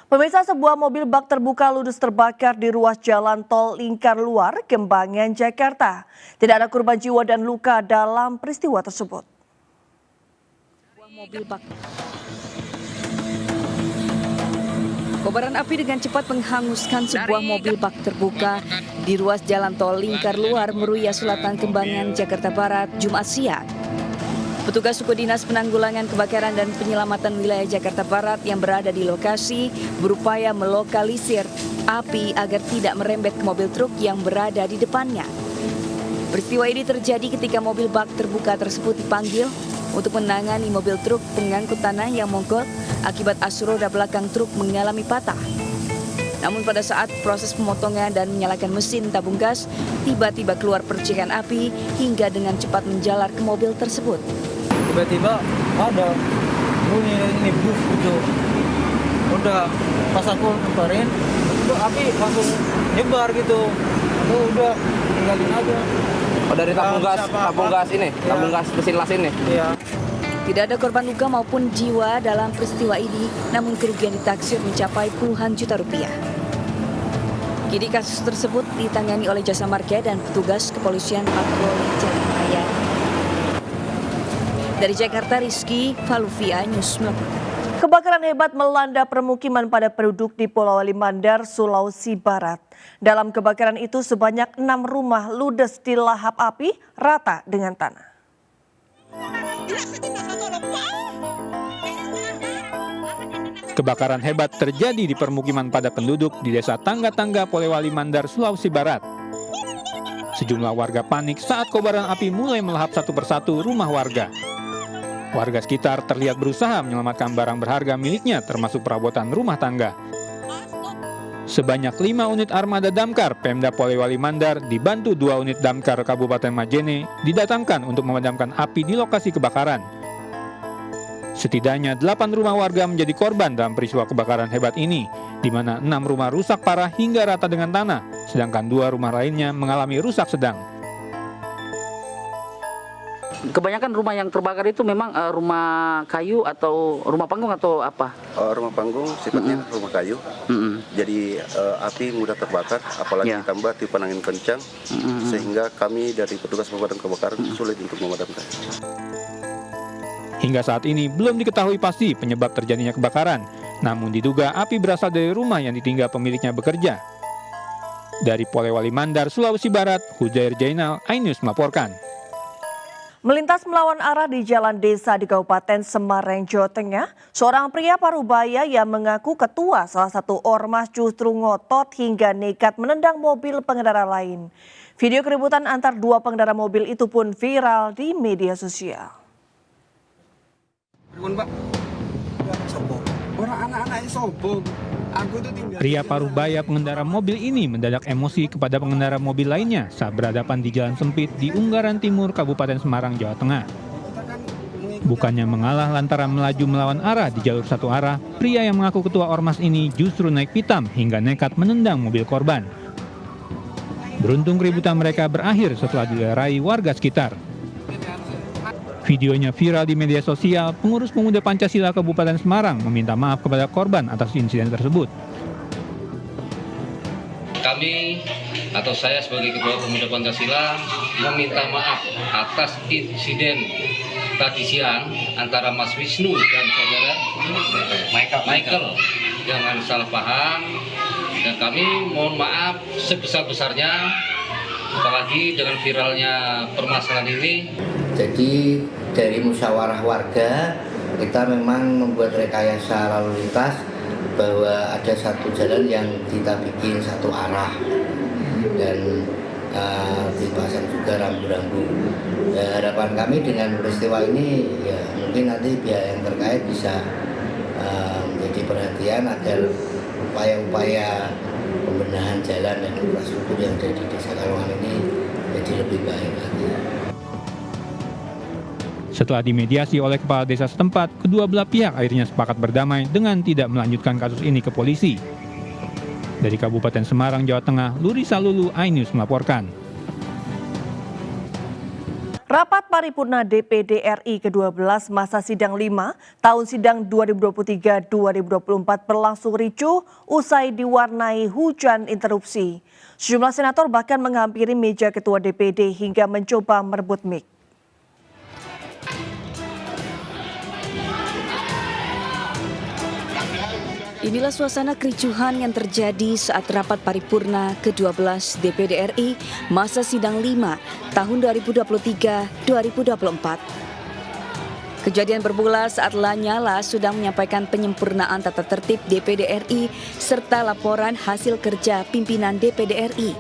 Pemirsa, sebuah mobil bak terbuka ludes terbakar di ruas jalan tol Lingkar Luar, Kembangan, Jakarta. Tidak ada korban jiwa dan luka dalam peristiwa tersebut. Kobaran api dengan cepat menghanguskan sebuah mobil bak terbuka di ruas jalan tol Lingkar Luar, Meruya Selatan, Kembangan, Jakarta Barat, Jumat siang. Petugas suku dinas penanggulangan kebakaran dan penyelamatan wilayah Jakarta Barat yang berada di lokasi berupaya melokalisir api agar tidak merembet ke mobil truk yang berada di depannya. Peristiwa ini terjadi ketika mobil bak terbuka tersebut dipanggil untuk menangani mobil truk pengangkut tanah yang mogok akibat as roda belakang truk mengalami patah. Namun pada saat proses pemotongan dan menyalakan mesin tabung gas, tiba-tiba keluar percikan api hingga dengan cepat menjalar ke mobil tersebut. Tiba-tiba ada bunyi ini bus gitu. Udah pas aku keluarin, itu api langsung nyebar gitu. Udah tinggalin aja. Oh, dari tabung gas ini, ya. Tabung gas mesin las ini. Iya. Tidak ada korban luka maupun jiwa dalam peristiwa ini, namun kerugian ditaksir mencapai puluhan juta rupiah. Kini kasus tersebut ditangani oleh Jasa Marga dan petugas kepolisian patroli Jalan Raya. Dari Jakarta, Rizky Faluvia, News melaporkan. Kebakaran hebat melanda permukiman pada penduduk di Pulau Wali Mandar, Sulawesi Barat. Dalam kebakaran itu sebanyak 6 rumah ludes dilahap api rata dengan tanah. Kebakaran hebat terjadi di permukiman padat penduduk di Desa Tangga-Tangga, Polewali Mandar, Sulawesi Barat. Sejumlah warga panik saat kobaran api mulai melahap satu persatu rumah warga. Warga sekitar terlihat berusaha menyelamatkan barang berharga miliknya termasuk perabotan rumah tangga. Sebanyak 5 unit armada damkar Pemda Polewali Mandar dibantu 2 unit damkar Kabupaten Majene didatangkan untuk memadamkan api di lokasi kebakaran. Setidaknya 8 rumah warga menjadi korban dalam peristiwa kebakaran hebat ini, di mana 6 rumah rusak parah hingga rata dengan tanah, sedangkan 2 rumah lainnya mengalami rusak sedang. Kebanyakan rumah yang terbakar itu memang rumah kayu atau rumah panggung atau apa? Rumah panggung sifatnya rumah kayu. Jadi api mudah terbakar, apalagi ditambah tiupan angin kencang, sehingga kami dari petugas pemadam kebakaran sulit untuk memadamkan. Hingga saat ini belum diketahui pasti penyebab terjadinya kebakaran, namun diduga api berasal dari rumah yang ditinggal pemiliknya bekerja. Dari Polewali Mandar, Sulawesi Barat, Hujair Jainal, iNews melaporkan. Melintas melawan arah di jalan desa di Kabupaten Semarang, Jawa Tengah, seorang pria Parubaya yang mengaku ketua salah satu ormas justru ngotot hingga nekat menendang mobil pengendara lain. Video keributan antar 2 pengendara mobil itu pun viral di media sosial. Pria Parubaya pengendara mobil ini mendadak emosi kepada pengendara mobil lainnya saat berhadapan di jalan sempit di Unggaran Timur, Kabupaten Semarang, Jawa Tengah. Bukannya mengalah lantaran melaju melawan arah di jalur satu arah, pria yang mengaku ketua ormas ini justru naik pitam hingga nekat menendang mobil korban. Beruntung keributan mereka berakhir setelah dilerai warga sekitar. Videonya viral di media sosial. Pengurus Pemuda Pancasila Kabupaten Semarang meminta maaf kepada korban atas insiden tersebut. Kami atau saya sebagai Ketua Pemuda Pancasila meminta maaf atas insiden tadi siang antara Mas Wisnu dan saudara Michael. Jangan salah paham, dan kami mohon maaf sebesar-besarnya, apalagi dengan viralnya permasalahan ini. Jadi dari musyawarah warga kita memang membuat rekayasa lalu lintas bahwa ada satu jalan yang kita bikin satu arah dan dipasang juga rambu-rambu. Harapan kami dengan peristiwa ini ya mungkin nanti pihak yang terkait bisa menjadi perhatian agar upaya-upaya pembenahan jalan dan infrastruktur yang ada di Desa Kalongan ini jadi lebih baik lagi. Setelah dimediasi oleh kepala desa setempat, kedua belah pihak akhirnya sepakat berdamai dengan tidak melanjutkan kasus ini ke polisi. Dari Kabupaten Semarang, Jawa Tengah, Luri Salulu, iNews melaporkan. Rapat paripurna DPD RI ke-12 masa sidang 5 tahun sidang 2023-2024 berlangsung ricuh usai diwarnai hujan interupsi. Sejumlah senator bahkan menghampiri meja ketua DPD hingga mencoba merebut mic. Inilah suasana kericuhan yang terjadi saat rapat paripurna ke-12 DPD RI masa sidang 5 tahun 2023-2024. Kejadian bermula saat Lanyala sedang menyampaikan penyempurnaan tata tertib DPD RI serta laporan hasil kerja pimpinan DPD RI.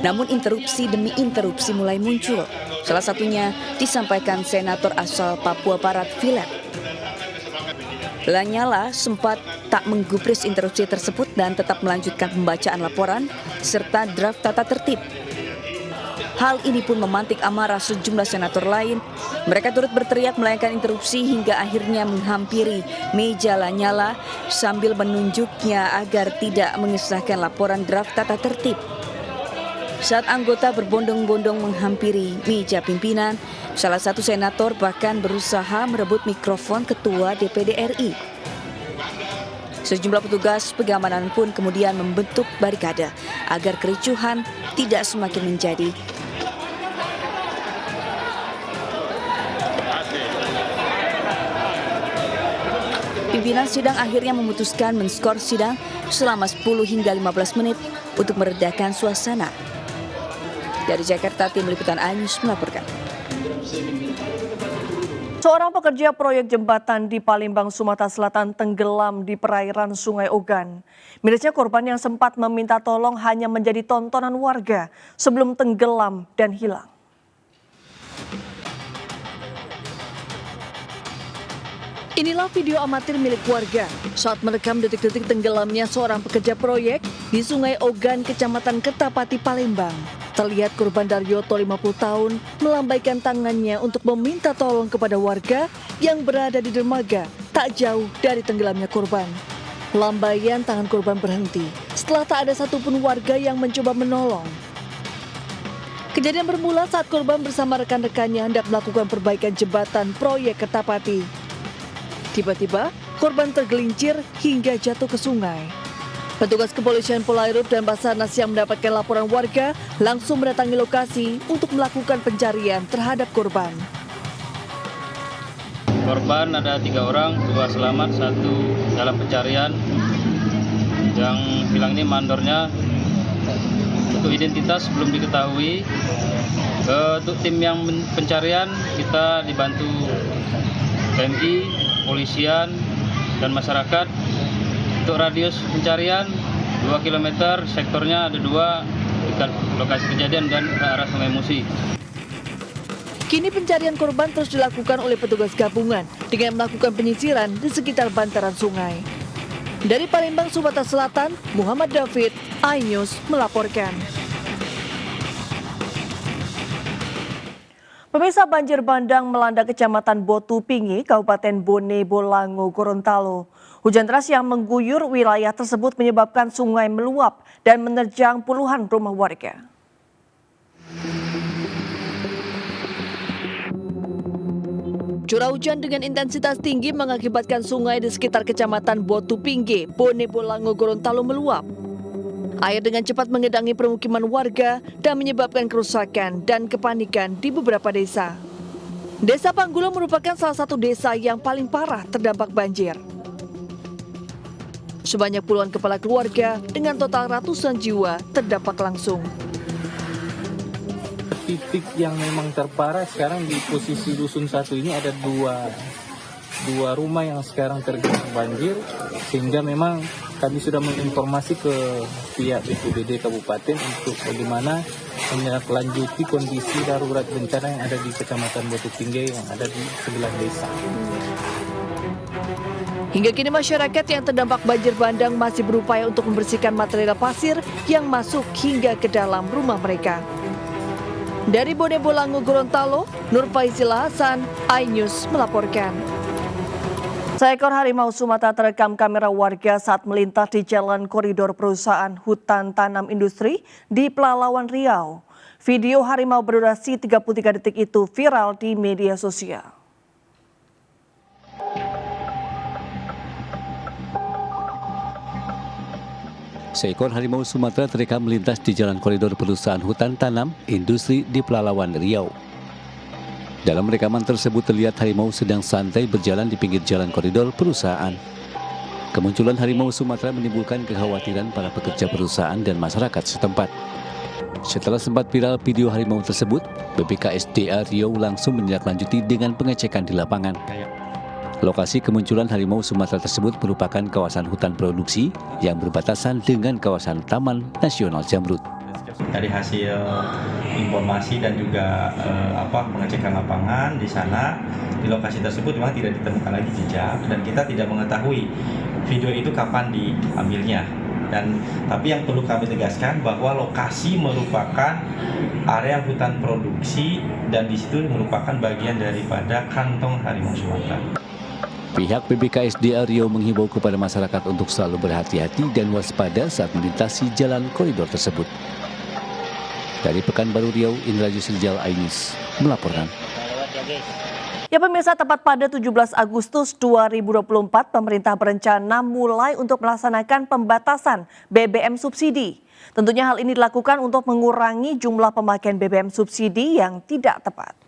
Namun interupsi demi interupsi mulai muncul. Salah satunya disampaikan senator asal Papua Barat Philip. Lanyala sempat tak menggubris interupsi tersebut dan tetap melanjutkan pembacaan laporan serta draft tata tertib. Hal ini pun memantik amarah sejumlah senator lain. Mereka turut berteriak melayangkan interupsi hingga akhirnya menghampiri meja Lanyala sambil menunjuknya agar tidak mengesahkan laporan draft tata tertib. Saat anggota berbondong-bondong menghampiri meja pimpinan, salah satu senator bahkan berusaha merebut mikrofon ketua DPD RI. Sejumlah petugas pengamanan pun kemudian membentuk barikade agar kericuhan tidak semakin menjadi. Pimpinan sidang akhirnya memutuskan menskor sidang selama 10 hingga 15 menit untuk meredakan suasana. Dari Jakarta, tim liputan iNews melaporkan. Seorang pekerja proyek jembatan di Palembang, Sumatera Selatan tenggelam di perairan Sungai Ogan. Mirisnya korban yang sempat meminta tolong hanya menjadi tontonan warga sebelum tenggelam dan hilang. Inilah video amatir milik warga saat merekam detik-detik tenggelamnya seorang pekerja proyek di Sungai Ogan, Kecamatan Kertapati, Palembang. Terlihat korban Daryoto 50 tahun melambaikan tangannya untuk meminta tolong kepada warga yang berada di dermaga tak jauh dari tenggelamnya korban. Lambaian tangan korban berhenti setelah tak ada satupun warga yang mencoba menolong. Kejadian bermula saat korban bersama rekan-rekannya hendak melakukan perbaikan jembatan proyek Kertapati. Tiba-tiba, korban tergelincir hingga jatuh ke sungai. Petugas kepolisian Polairut dan Basarnas yang mendapatkan laporan warga langsung mendatangi lokasi untuk melakukan pencarian terhadap korban. Korban ada 3 orang, 2 selamat, 1 dalam pencarian. Yang hilang ini mandornya untuk identitas belum diketahui. Untuk tim yang pencarian kita dibantu TNI, polisian, dan masyarakat. Untuk radius pencarian 2 km, sektornya ada 2 dekat lokasi kejadian dan ke arah Sungai Musi. Kini pencarian korban terus dilakukan oleh petugas gabungan dengan melakukan penyisiran di sekitar bantaran sungai. Dari Palembang, Sumatera Selatan, Muhammad David, iNews melaporkan. Pemirsa, banjir bandang melanda Kecamatan Botu Pingi, Kabupaten Bone Bolango, Gorontalo. Hujan deras yang mengguyur wilayah tersebut menyebabkan sungai meluap dan menerjang puluhan rumah warga. Curah hujan dengan intensitas tinggi mengakibatkan sungai di sekitar Kecamatan Botu Pingi, Bone Bolango, Gorontalo meluap. Air dengan cepat mengendangi permukiman warga dan menyebabkan kerusakan dan kepanikan di beberapa desa. Desa Panggulo merupakan salah satu desa yang paling parah terdampak banjir. Sebanyak puluhan kepala keluarga dengan total ratusan jiwa terdampak langsung. Titik yang memang terparah sekarang di posisi Dusun 1 ini ada dua rumah yang sekarang tergenang banjir, sehingga memang kami sudah menginformasi ke pihak BPBD Kabupaten untuk bagaimana menindaklanjuti kondisi darurat bencana yang ada di Kecamatan Botu Pingi yang ada di sebelah desa. Hingga kini masyarakat yang terdampak banjir bandang masih berupaya untuk membersihkan material pasir yang masuk hingga ke dalam rumah mereka. Dari Bone Bolango, Gorontalo, Nur Faizila Hasan, iNews melaporkan. Seekor harimau Sumatera terekam kamera warga saat melintas di jalan koridor perusahaan hutan tanam industri di Pelalawan, Riau. Video harimau berdurasi 33 detik itu viral di media sosial. Seekor harimau Sumatera terekam melintas di jalan koridor perusahaan hutan tanam industri di Pelalawan, Riau. Dalam rekaman tersebut terlihat harimau sedang santai berjalan di pinggir jalan koridor perusahaan. Kemunculan harimau Sumatera menimbulkan kekhawatiran para pekerja perusahaan dan masyarakat setempat. Setelah sempat viral video harimau tersebut, BPKSDA Riau langsung menindaklanjuti dengan pengecekan di lapangan. Lokasi kemunculan harimau Sumatera tersebut merupakan kawasan hutan produksi yang berbatasan dengan kawasan Taman Nasional Zamrud. Dari hasil informasi dan juga pengecekan lapangan di sana, di lokasi tersebut memang tidak ditemukan lagi jejak dan kita tidak mengetahui video itu kapan diambilnya. Tapi yang perlu kami tegaskan bahwa lokasi merupakan area hutan produksi dan di situ merupakan bagian daripada kantong harimau Sumatera. Pihak BPKSDA Riau menghimbau kepada masyarakat untuk selalu berhati-hati dan waspada saat melintasi jalan koridor tersebut. Dari Pekanbaru Riau, Indra Yusrijal Ainis melaporkan. Ya pemirsa, tepat pada 17 Agustus 2024, pemerintah berencana mulai untuk melaksanakan pembatasan BBM subsidi. Tentunya hal ini dilakukan untuk mengurangi jumlah pemakaian BBM subsidi yang tidak tepat.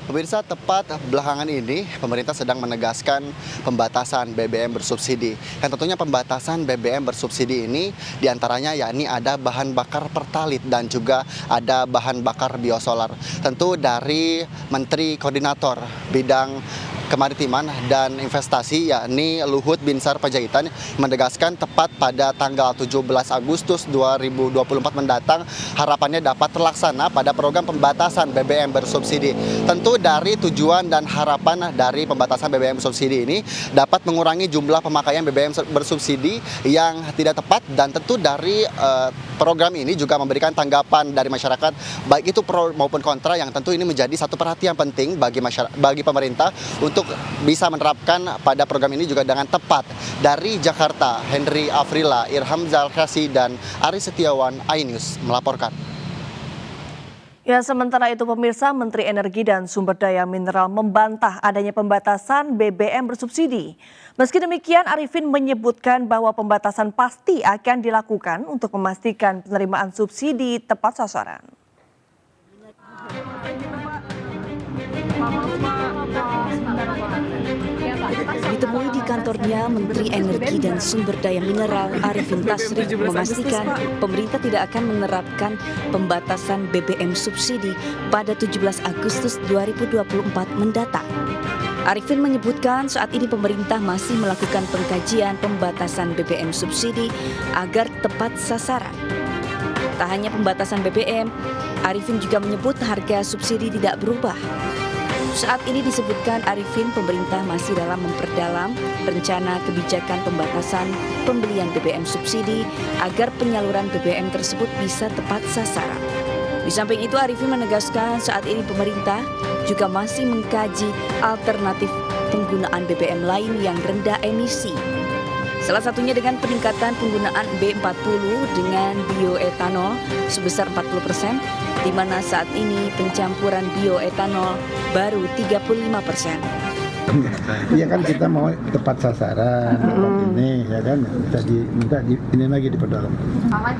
Pemirsa, tepat belakangan ini pemerintah sedang menegaskan pembatasan BBM bersubsidi. Yang tentunya pembatasan BBM bersubsidi ini diantaranya yakni ada bahan bakar pertalit dan juga ada bahan bakar biosolar. Tentu dari Menteri Koordinator Bidang Kemaritiman dan Investasi yakni Luhut Binsar Panjaitan menegaskan tepat pada tanggal 17 Agustus 2024 mendatang harapannya dapat terlaksana pada program pembatasan BBM bersubsidi. Tentu dari tujuan dan harapan dari pembatasan BBM bersubsidi ini dapat mengurangi jumlah pemakaian BBM bersubsidi yang tidak tepat dan tentu dari program ini juga memberikan tanggapan dari masyarakat baik itu pro maupun kontra yang tentu ini menjadi satu perhatian penting bagi pemerintah untuk bisa menerapkan pada program ini juga dengan tepat. Dari Jakarta, Henry Afrila, Irham Zalkasi, dan Ari Setiawan, iNews melaporkan. Ya, sementara itu pemirsa, Menteri Energi dan Sumber Daya Mineral membantah adanya pembatasan BBM bersubsidi. Meski demikian, Arifin menyebutkan bahwa pembatasan pasti akan dilakukan untuk memastikan penerimaan subsidi tepat sasaran. Ditemui di kantornya, Menteri Energi dan Sumber Daya Mineral Arifin Tasrif memastikan pemerintah tidak akan menerapkan pembatasan BBM subsidi pada 17 Agustus 2024 mendatang. Arifin menyebutkan saat ini pemerintah masih melakukan pengkajian pembatasan BBM subsidi agar tepat sasaran. Tak hanya pembatasan BBM, Arifin juga menyebut harga subsidi tidak berubah. Saat ini disebutkan Arifin pemerintah masih dalam memperdalam rencana kebijakan pembatasan pembelian BBM subsidi agar penyaluran BBM tersebut bisa tepat sasaran. Di samping itu Arifin menegaskan saat ini pemerintah juga masih mengkaji alternatif penggunaan BBM lain yang rendah emisi. Salah satunya dengan peningkatan penggunaan B40 dengan bioetanol sebesar 40%, di mana saat ini pencampuran bioetanol baru 35%. Iya kan kita mau tepat sasaran, tepat ini ya kan, minta ini lagi diperdalam.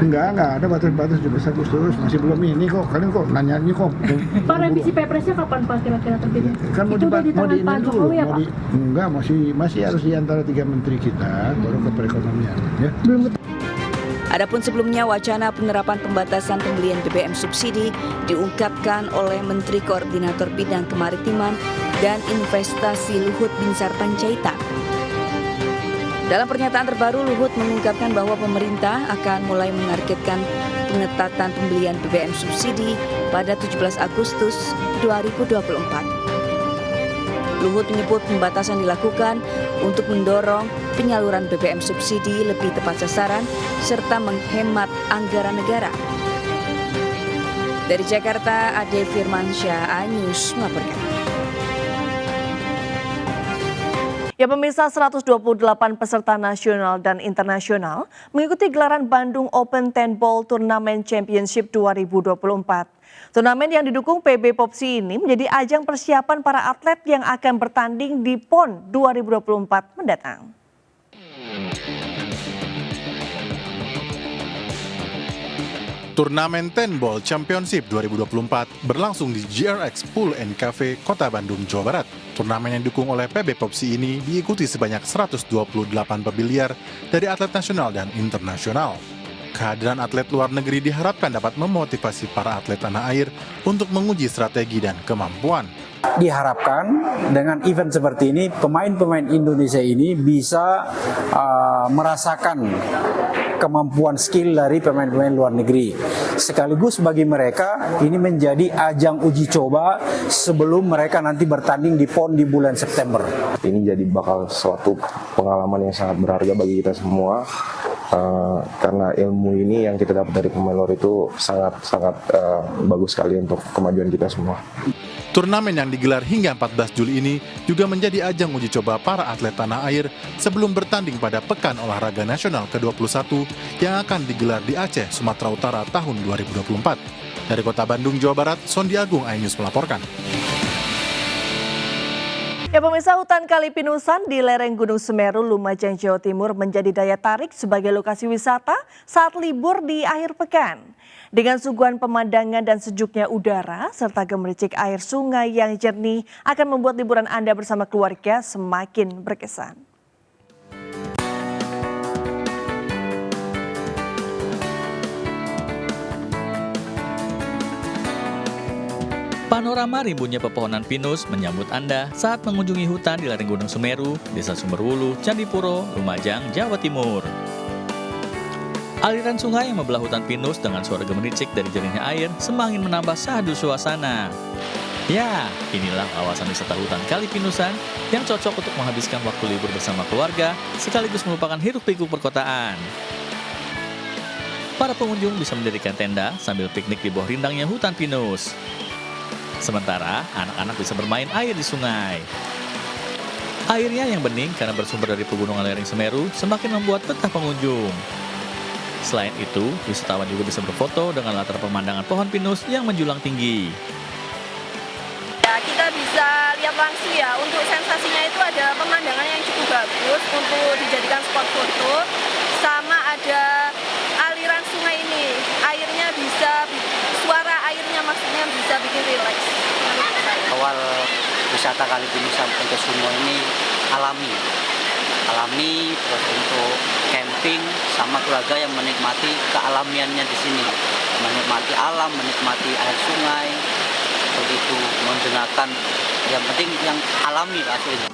Enggak ada batas-batas 17 Agustus, masih belum ini kok, kalian kok nanya kok. Pak, revisi Perpresnya kapan Pak kira-kira terbitnya? Kan mau itu udah di tangan Pak Jokowi ya Pak? Enggak, masih harus di antara 3 menteri kita, baru ke perekonomian ya. Adapun sebelumnya wacana penerapan pembatasan pembelian BBM subsidi diungkapkan oleh Menteri Koordinator Bidang Kemaritiman dan Investasi Luhut Binsar Panjaitan. Dalam pernyataan terbaru, Luhut mengungkapkan bahwa pemerintah akan mulai menargetkan pengetatan pembelian BBM subsidi pada 17 Agustus 2024. Luhut menyebut pembatasan dilakukan untuk mendorong penyaluran BBM subsidi lebih tepat sasaran serta menghemat anggaran negara. Dari Jakarta, Ade Firmansyah, iNews melaporkan. Ya pemirsa, 128 peserta nasional dan internasional mengikuti gelaran Bandung Open 10 Ball Tournament Championship 2024. Turnamen yang didukung PB Popsi ini menjadi ajang persiapan para atlet yang akan bertanding di PON 2024 mendatang. Turnamen 10 Ball Championship 2024 berlangsung di GRX Pool & Cafe, Kota Bandung, Jawa Barat. Turnamen yang didukung oleh PB Popsi ini diikuti sebanyak 128 pebiliar dari atlet nasional dan internasional. Kehadiran atlet luar negeri diharapkan dapat memotivasi para atlet tanah air untuk menguji strategi dan kemampuan. Diharapkan dengan event seperti ini, pemain-pemain Indonesia ini bisa merasakan kemampuan skill dari pemain-pemain luar negeri. Sekaligus bagi mereka ini menjadi ajang uji coba sebelum mereka nanti bertanding di PON di bulan September. Ini jadi bakal suatu pengalaman yang sangat berharga bagi kita semua. Karena ilmu ini yang kita dapat dari pemain luar itu sangat bagus sekali untuk kemajuan kita semua. Turnamen yang digelar hingga 14 Juli ini juga menjadi ajang uji coba para atlet tanah air sebelum bertanding pada Pekan Olahraga Nasional ke-21 yang akan digelar di Aceh, Sumatera Utara tahun 2024. Dari Kota Bandung, Jawa Barat, Sondi Agung, iNews melaporkan. Ya pemirsa, hutan Kali Pinusan di lereng Gunung Semeru, Lumajang, Jawa Timur menjadi daya tarik sebagai lokasi wisata saat libur di akhir pekan. Dengan suguhan pemandangan dan sejuknya udara, serta gemericik air sungai yang jernih akan membuat liburan Anda bersama keluarga semakin berkesan. Panorama rimbunnya pepohonan pinus menyambut Anda saat mengunjungi hutan di lereng Gunung Semeru, Desa Sumberwulu, Candipuro, Lumajang, Jawa Timur. Aliran sungai yang membelah hutan pinus dengan suara gemericik dari jernihnya air semakin menambah syahdu suasana. Ya, inilah kawasan wisata hutan Kali Pinusan yang cocok untuk menghabiskan waktu libur bersama keluarga sekaligus melupakan hiruk-pikuk perkotaan. Para pengunjung bisa mendirikan tenda sambil piknik di bawah rindangnya hutan pinus. Sementara anak-anak bisa bermain air di sungai. Airnya yang bening karena bersumber dari pegunungan lereng Semeru semakin membuat betah pengunjung. Selain itu, wisatawan juga bisa berfoto dengan latar pemandangan pohon pinus yang menjulang tinggi. Ya, kita bisa lihat langsung ya, untuk sensasinya itu ada pemandangan yang cukup bagus untuk dijadikan spot foto, sama ada aliran sungai ini, airnya bisa, suara airnya maksudnya bisa bikin rileks. Awal wisata Kali Pinusan untuk semua ini alami, terus untuk camping sama keluarga yang menikmati kealamiannya di sini, menikmati alam, menikmati air sungai, begitu mendengarkan yang penting yang alami aslinya.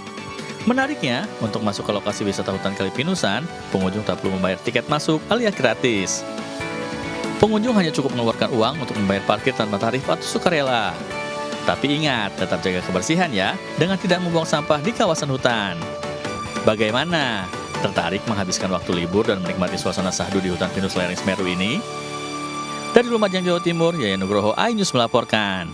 Menariknya, untuk masuk ke lokasi wisata hutan Kali Pinusan, pengunjung tak perlu membayar tiket masuk alias gratis. Pengunjung hanya cukup mengeluarkan uang untuk membayar parkir tanpa tarif atau sukarela. Tapi ingat, tetap jaga kebersihan ya, dengan tidak membuang sampah di kawasan hutan. Bagaimana? Tertarik menghabiskan waktu libur dan menikmati suasana syahdu di hutan pinus lereng Semeru ini? Dari Lumajang, Jawa Timur, Yayan Nugroho, iNews melaporkan.